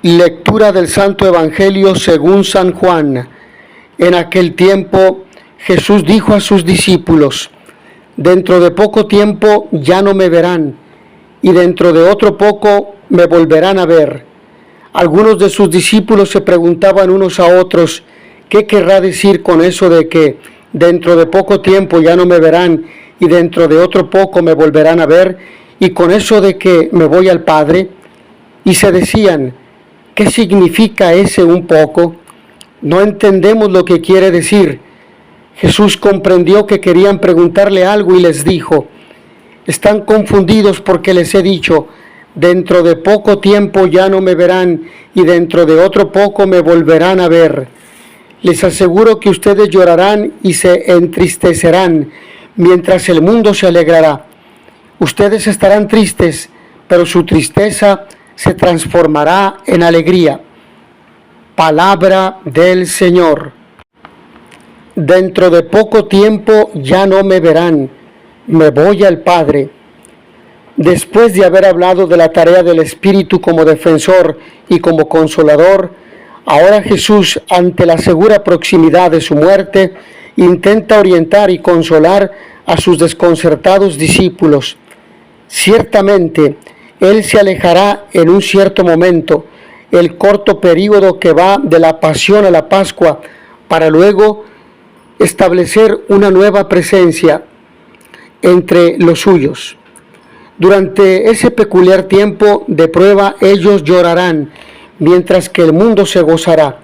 Lectura del Santo Evangelio según San Juan. En aquel tiempo Jesús dijo a sus discípulos: dentro de poco tiempo ya no me verán, y dentro de otro poco me volverán a ver. Algunos de sus discípulos se preguntaban unos a otros: ¿qué querrá decir con eso de que dentro de poco tiempo ya no me verán y dentro de otro poco me volverán a ver? Y con eso de que me voy al Padre. Y se decían: ¿qué significa ese un poco? No entendemos lo que quiere decir. Jesús comprendió que querían preguntarle algo y les dijo: están confundidos porque les he dicho, dentro de poco tiempo ya no me verán y dentro de otro poco me volverán a ver. Les aseguro que ustedes llorarán y se entristecerán, mientras el mundo se alegrará. Ustedes estarán tristes, pero su tristeza se transformará en alegría. Palabra del Señor. Dentro de poco tiempo ya no me verán, me voy al Padre. Después de haber hablado de la tarea del Espíritu como defensor y como consolador, ahora Jesús, ante la segura proximidad de su muerte, intenta orientar y consolar a sus desconcertados discípulos. Ciertamente, Él se alejará en un cierto momento, el corto período que va de la pasión a la Pascua, para luego establecer una nueva presencia entre los suyos. Durante ese peculiar tiempo de prueba ellos llorarán, mientras que el mundo se gozará.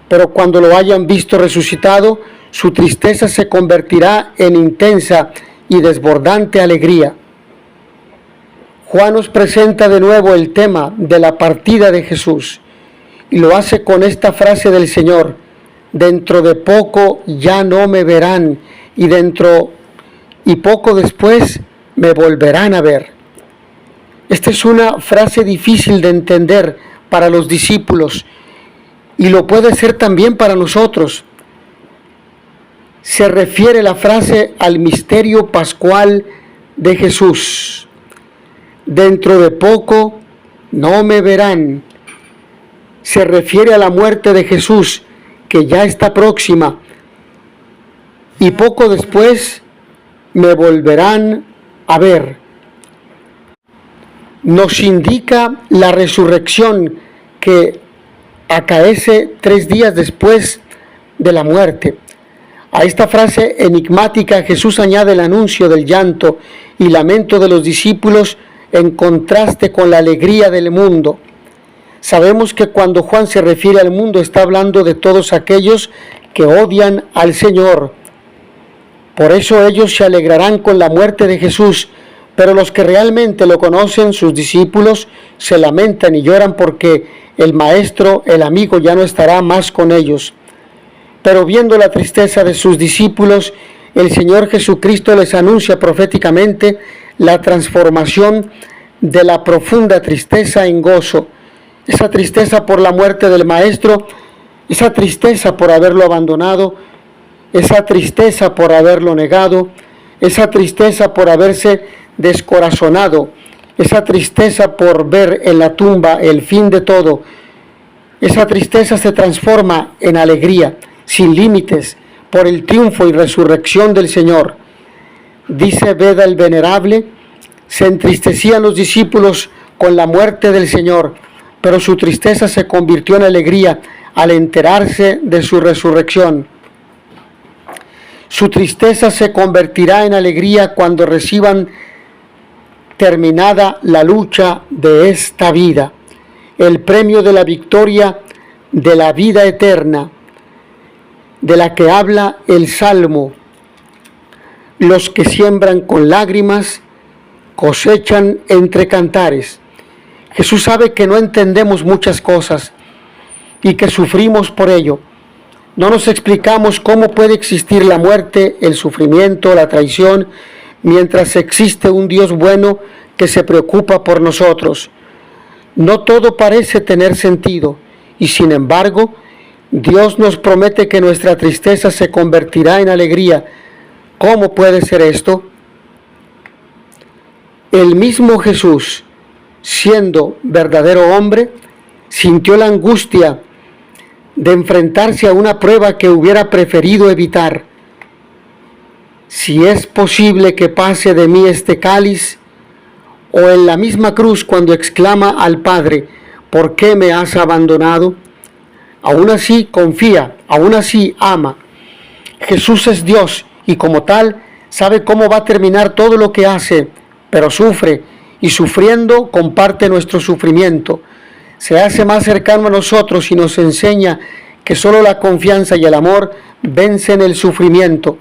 Pero cuando lo hayan visto resucitado, su tristeza se convertirá en intensa y desbordante alegría. Juan nos presenta de nuevo el tema de la partida de Jesús y lo hace con esta frase del Señor: dentro de poco ya no me verán y poco después me volverán a ver. Esta es una frase difícil de entender para los discípulos y lo puede ser también para nosotros. Se refiere la frase al misterio pascual de Jesús. Dentro de poco no me verán. Se refiere a la muerte de Jesús, que ya está próxima, y poco después me volverán a ver. Nos indica la resurrección que acaece 3 días después de la muerte. A esta frase enigmática Jesús añade el anuncio del llanto y lamento de los discípulos en contraste con la alegría del mundo. Sabemos que cuando Juan se refiere al mundo está hablando de todos aquellos que odian al Señor. Por eso ellos se alegrarán con la muerte de Jesús, pero los que realmente lo conocen, sus discípulos, se lamentan y lloran porque el Maestro, el amigo, ya no estará más con ellos. Pero viendo la tristeza de sus discípulos, el Señor Jesucristo les anuncia proféticamente la transformación de la profunda tristeza en gozo. Esa tristeza por la muerte del Maestro, esa tristeza por haberlo abandonado, esa tristeza por haberlo negado, esa tristeza por haberse descorazonado, esa tristeza por ver en la tumba el fin de todo. Esa tristeza se transforma en alegría, sin límites, por el triunfo y resurrección del Señor. Dice Beda el Venerable: se entristecían los discípulos con la muerte del Señor, pero su tristeza se convirtió en alegría al enterarse de su resurrección. Su tristeza se convertirá en alegría cuando reciban terminada la lucha de esta vida, el premio de la victoria de la vida eterna, de la que habla el Salmo. Los que siembran con lágrimas cosechan entre cantares. Jesús sabe que no entendemos muchas cosas y que sufrimos por ello. No nos explicamos cómo puede existir la muerte, el sufrimiento, la traición, mientras existe un Dios bueno que se preocupa por nosotros. No todo parece tener sentido y sin embargo, Dios nos promete que nuestra tristeza se convertirá en alegría. ¿Cómo puede ser esto? El mismo Jesús, siendo verdadero hombre, sintió la angustia de enfrentarse a una prueba que hubiera preferido evitar. Si es posible que pase de mí este cáliz, o en la misma cruz cuando exclama al Padre, ¿por qué me has abandonado? Aún así confía, aún así ama. Jesús es Dios y como tal sabe cómo va a terminar todo lo que hace, pero sufre y sufriendo comparte nuestro sufrimiento. Se hace más cercano a nosotros y nos enseña que solo la confianza y el amor vencen el sufrimiento.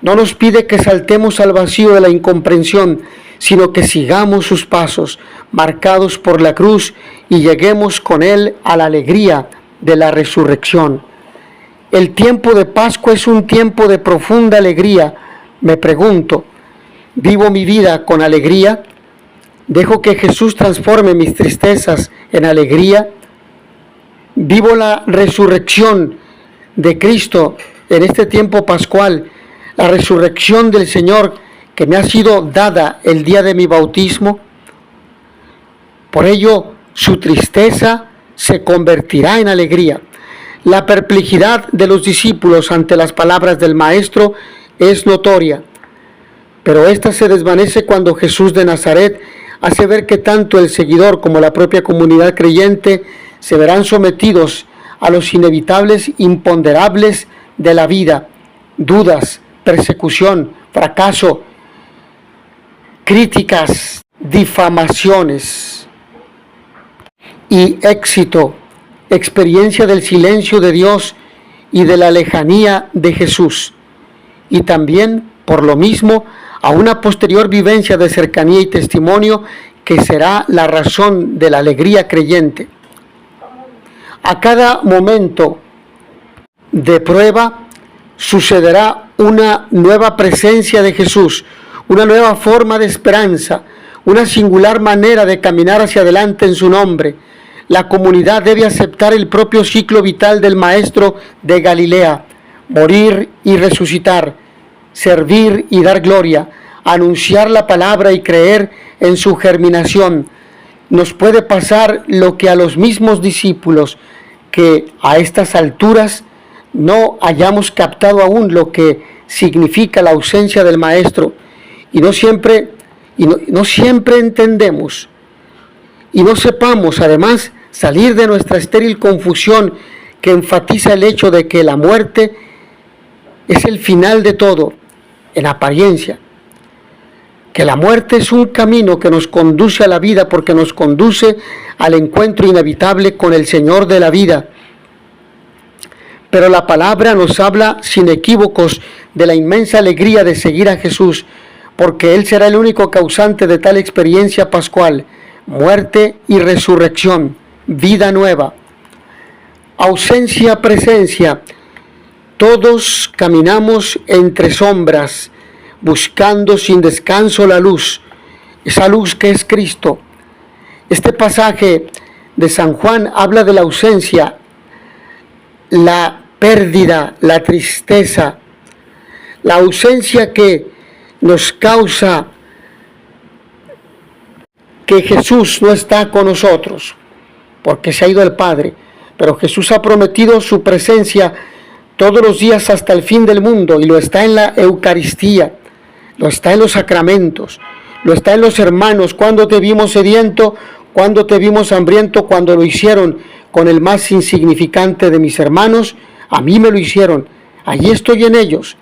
No nos pide que saltemos al vacío de la incomprensión, sino que sigamos sus pasos, marcados por la cruz, y lleguemos con Él a la alegría de la resurrección. El tiempo de Pascua es un tiempo de profunda alegría. Me pregunto, ¿vivo mi vida con alegría? ¿Dejo que Jesús transforme mis tristezas en alegría? ¿Vivo la resurrección de Cristo en este tiempo pascual? La resurrección del Señor que me ha sido dada el día de mi bautismo. Por ello, su tristeza se convertirá en alegría. La perplejidad de los discípulos ante las palabras del Maestro es notoria, pero esta se desvanece cuando Jesús de Nazaret hace ver que tanto el seguidor como la propia comunidad creyente se verán sometidos a los inevitables imponderables de la vida: dudas, persecución, fracaso, críticas, difamaciones y éxito, experiencia del silencio de Dios y de la lejanía de Jesús, y también, por lo mismo, a una posterior vivencia de cercanía y testimonio que será la razón de la alegría creyente. A cada momento de prueba sucederá una nueva presencia de Jesús, una nueva forma de esperanza, una singular manera de caminar hacia adelante en su nombre. La comunidad debe aceptar el propio ciclo vital del Maestro de Galilea: morir y resucitar, servir y dar gloria, anunciar la palabra y creer en su germinación. Nos puede pasar lo que a los mismos discípulos, que a estas alturas no hayamos captado aún lo que significa la ausencia del Maestro, y no siempre entendemos, y no sepamos además salir de nuestra estéril confusión que enfatiza el hecho de que la muerte es el final de todo, en apariencia, que la muerte es un camino que nos conduce a la vida porque nos conduce al encuentro inevitable con el Señor de la vida. Pero la palabra nos habla sin equívocos de la inmensa alegría de seguir a Jesús, porque Él será el único causante de tal experiencia pascual: muerte y resurrección, vida nueva. Ausencia, presencia. Todos caminamos entre sombras, buscando sin descanso la luz, esa luz que es Cristo. Este pasaje de San Juan habla de la ausencia, la pérdida, la tristeza, la ausencia que nos causa que Jesús no está con nosotros, porque se ha ido el Padre, pero Jesús ha prometido su presencia todos los días hasta el fin del mundo, y lo está en la Eucaristía, lo está en los sacramentos, lo está en los hermanos. Cuando te vimos sediento, cuando te vimos hambriento, cuando lo hicieron con el más insignificante de mis hermanos, a mí me lo hicieron, allí estoy en ellos.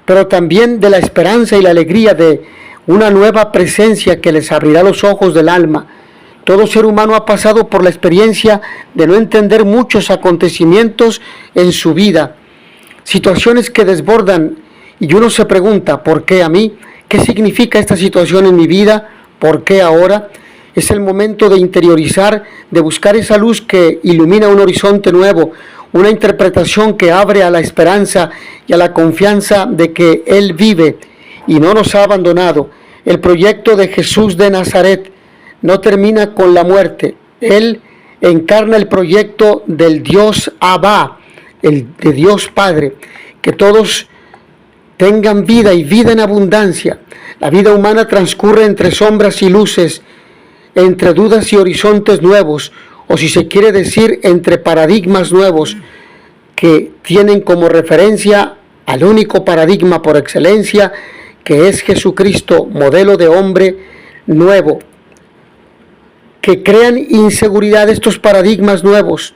Pero también de la esperanza y la alegría de una nueva presencia que les abrirá los ojos del alma. Todo ser humano ha pasado por la experiencia de no entender muchos acontecimientos en su vida, situaciones que desbordan, y uno se pregunta: ¿por qué a mí? ¿Qué significa esta situación en mi vida? ¿Por qué ahora? Es el momento de interiorizar, de buscar esa luz que ilumina un horizonte nuevo, una interpretación que abre a la esperanza y a la confianza de que Él vive y no nos ha abandonado. El proyecto de Jesús de Nazaret no termina con la muerte. Él encarna el proyecto del Dios Abba, el de Dios Padre, que todos tengan vida y vida en abundancia. La vida humana transcurre entre sombras y luces, entre dudas y horizontes nuevos. o si se quiere decir entre paradigmas nuevos que tienen como referencia al único paradigma por excelencia, que es Jesucristo, modelo de hombre nuevo, que crean inseguridad estos paradigmas nuevos,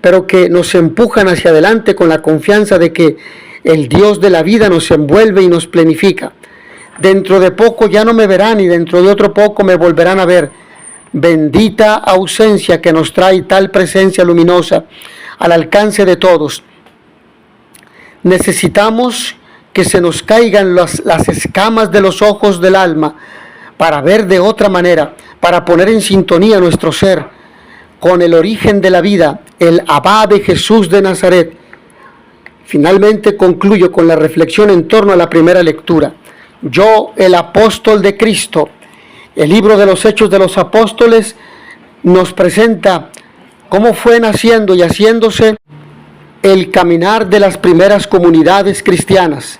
pero que nos empujan hacia adelante con la confianza de que el Dios de la vida nos envuelve y nos plenifica. Dentro de poco ya no me verán y dentro de otro poco me volverán a ver. Bendita ausencia que nos trae tal presencia luminosa al alcance de todos. Necesitamos que se nos caigan las escamas de los ojos del alma para ver de otra manera, para poner en sintonía nuestro ser con el origen de la vida, el Abba de Jesús de Nazaret. Finalmente concluyo con la reflexión en torno a la primera lectura. Yo, el apóstol de Cristo. El libro de los Hechos de los Apóstoles nos presenta cómo fue naciendo y haciéndose el caminar de las primeras comunidades cristianas.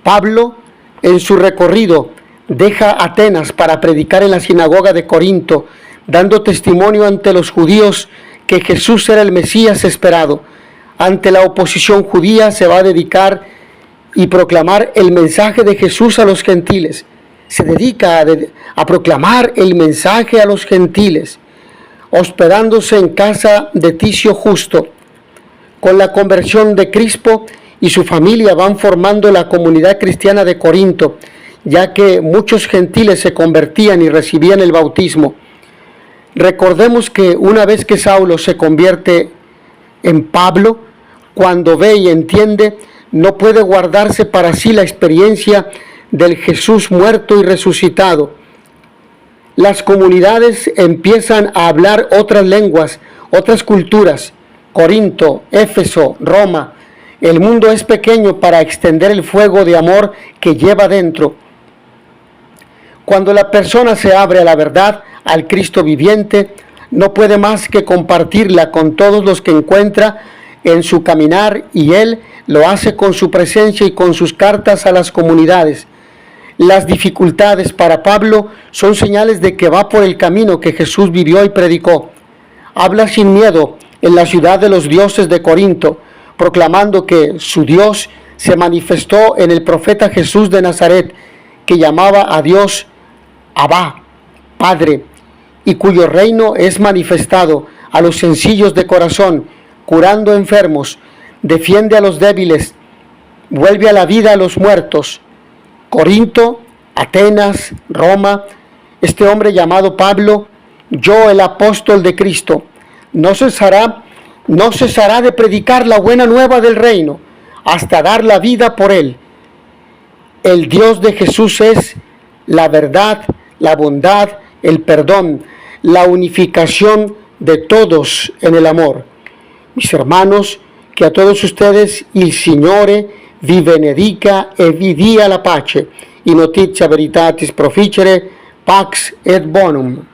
Pablo, en su recorrido, deja Atenas para predicar en la sinagoga de Corinto, dando testimonio ante los judíos que Jesús era el Mesías esperado. Ante la oposición judía se va a dedicar y proclamar el mensaje de Jesús a los gentiles. Se dedica a proclamar el mensaje a los gentiles, hospedándose en casa de Ticio Justo. Con la conversión de Crispo y su familia van formando la comunidad cristiana de Corinto, ya que muchos gentiles se convertían y recibían el bautismo. Recordemos que una vez que Saulo se convierte en Pablo, cuando ve y entiende, no puede guardarse para sí la experiencia del Jesús muerto y resucitado. Las comunidades empiezan a hablar otras lenguas, otras culturas. Corinto, Éfeso, Roma. El mundo es pequeño para extender el fuego de amor que lleva dentro. Cuando la persona se abre a la verdad, al Cristo viviente, no puede más que compartirla con todos los que encuentra en su caminar, y Él lo hace con su presencia y con sus cartas a las comunidades. Las dificultades para Pablo son señales de que va por el camino que Jesús vivió y predicó. Habla sin miedo en la ciudad de los dioses de Corinto, proclamando que su Dios se manifestó en el profeta Jesús de Nazaret, que llamaba a Dios Abba, Padre, y cuyo reino es manifestado a los sencillos de corazón, curando enfermos, defiende a los débiles, vuelve a la vida a los muertos. Corinto, Atenas, Roma, este hombre llamado Pablo, yo el apóstol de Cristo, no cesará de predicar la buena nueva del reino, hasta dar la vida por él. El Dios de Jesús es la verdad, la bondad, el perdón, la unificación de todos en el amor. Mis hermanos, che a todos ustedes il Signore vi benedica e vi dia la pace. In notizia veritatis proficere, pax et bonum.